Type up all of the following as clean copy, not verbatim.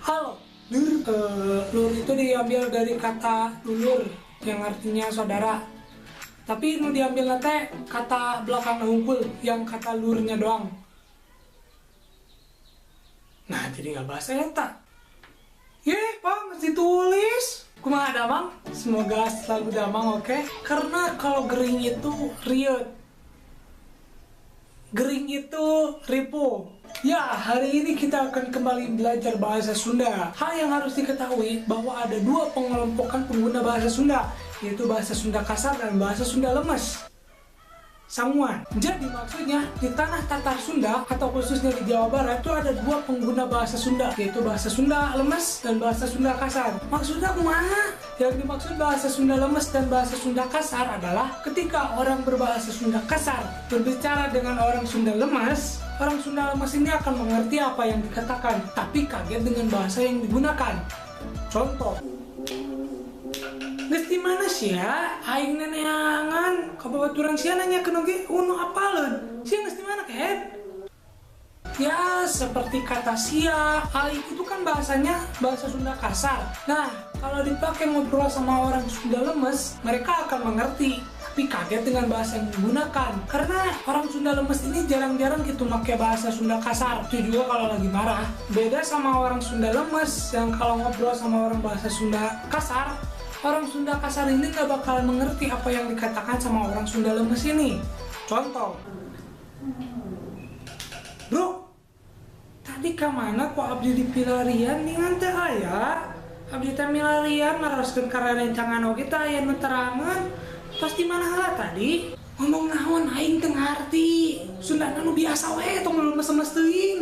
Halo, lur. Lur itu diambil dari kata lulur yang artinya saudara. Tapi nu diambil nate kata belakang hungkul yang kata lurnya doang. Nah, jadi nggak bahasa ya tak? Ye, Pak, mesti tulis. Kumaha damang? Semoga selalu damang, oke? Karena kalau gering itu riut. Gering itu ripo. Ya, hari ini kita akan kembali belajar bahasa Sunda. Hal yang harus diketahui bahwa ada dua pengelompokan pengguna bahasa Sunda, yaitu bahasa Sunda kasar dan bahasa Sunda lemes. Semua. Jadi maksudnya di tanah Tatar Sunda atau khususnya di Jawa Barat itu ada dua pengguna bahasa Sunda, yaitu bahasa Sunda lemes dan bahasa Sunda kasar. Maksudnya kemana? Yang dimaksud bahasa Sunda lemes dan bahasa Sunda kasar adalah ketika orang berbahasa Sunda kasar berbicara dengan orang Sunda lemes, orang Sunda lemes ini akan mengerti apa yang dikatakan, tapi kaget dengan bahasa yang digunakan. Contoh, geus di mana sih ya? Aing neneangan kababaturan sia nanya ke noge uno apaleun. Sia geus di mana kan? Ya, seperti kata sia, aing itu kan bahasanya bahasa Sunda kasar. Nah, kalau dipakai ngobrol sama orang Sunda lemes, mereka akan mengerti. Tapi kaget dengan bahasa yang digunakan. Karena orang Sunda lemes ini jarang-jarang gitu pakai bahasa Sunda kasar. Itu juga kalau lagi marah. Beda sama orang Sunda lemes yang kalau ngobrol sama orang bahasa Sunda kasar, orang Sunda kasar ini gak bakalan mengerti apa yang dikatakan sama orang Sunda lemes ini. Contoh, bro, tadi kemana kok abdi di pilarian nih ngante aya? Abdi teh milarian maroskeun karena rencangan oge teh aya nu terangan. Tos di mana heula tadi? Ngomong naon aing teu ngarti. Sundana nu biasa we tong lemes-lemes teuing.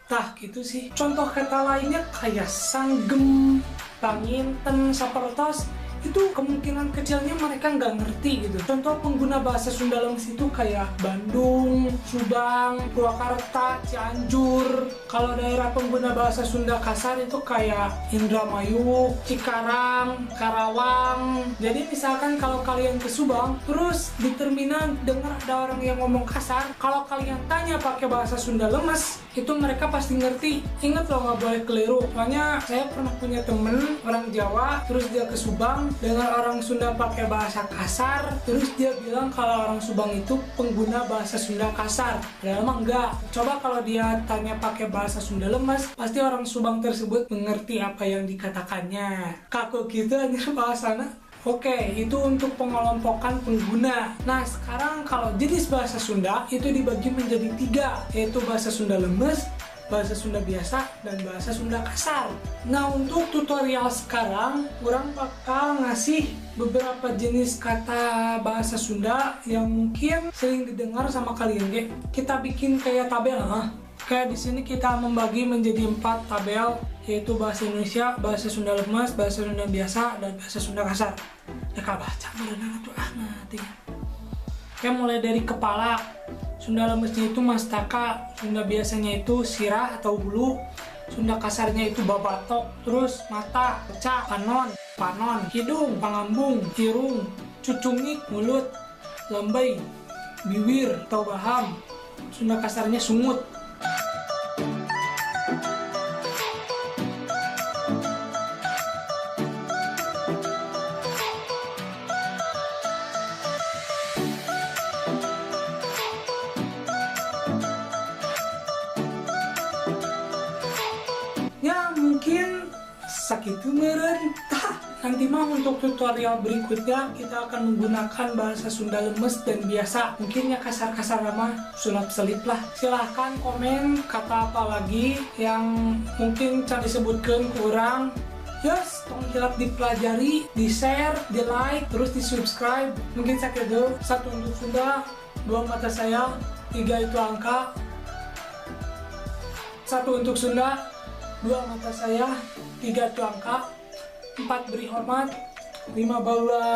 Tah gitu sih. Contoh kata lainnya kayak sanggem, panginten, sapertos, itu kemungkinan kecilnya mereka nggak ngerti gitu. Contoh pengguna bahasa Sunda lemes itu kayak Bandung, Subang, Purwakarta, Cianjur. Kalau daerah pengguna bahasa Sunda kasar itu kayak Indramayu, Cikarang, Karawang. Jadi misalkan kalau kalian ke Subang, terus di terminal dengar ada orang yang ngomong kasar, kalau kalian tanya pakai bahasa Sunda lemes, itu mereka pasti ngerti. Ingat loh, nggak boleh keliru. Soalnya saya pernah punya temen orang Jawa, terus dia ke Subang dengan orang Sunda pakai bahasa kasar, terus dia bilang kalau orang Subang itu pengguna bahasa Sunda kasar. Padahal emang enggak. Coba kalau dia tanya pakai bahasa Sunda lemes, pasti orang Subang tersebut mengerti apa yang dikatakannya. Kaku gitu anjir bahasana. Oke, itu untuk pengelompokan pengguna. Nah, sekarang kalau jenis bahasa Sunda itu dibagi menjadi 3, yaitu bahasa Sunda lemes, bahasa Sunda biasa, dan bahasa Sunda kasar. Nah, untuk tutorial sekarang, orang bakal ngasih beberapa jenis kata bahasa Sunda yang mungkin sering didengar sama kalian. Kita bikin kayak tabel, Kayak di sini kita membagi menjadi 4 tabel, yaitu bahasa Indonesia, bahasa Sunda lemes, bahasa Sunda biasa, dan bahasa Sunda kasar. Mereka baca berenang tuh nanti. Kayak mulai dari kepala. Sunda lemesnya itu mastaka, Sunda biasanya itu sirah atau bulu, Sunda kasarnya itu babatok, terus mata, pecah, panon, hidung, pangambung, irung, cucungik, mulut, lambai, bibir atau baham. Sunda kasarnya sungut. Ya mungkin sakitu meureun. Nanti mah untuk tutorial berikutnya kita akan menggunakan bahasa Sunda lemes dan biasa. Mungkin ya kasar-kasar mah sulap selip lah. Silahkan komen kata apa lagi yang mungkin can disebutkan kurang. Yes, tong hilap dipelajari, di share, di like, terus di subscribe. Mungkin sakitu. 1 untuk Sunda, 2 mata saya, 3 itu angka. 1 untuk Sunda, 2 mata saya, 3 itu angka, 4 beri hormat, 5 bye.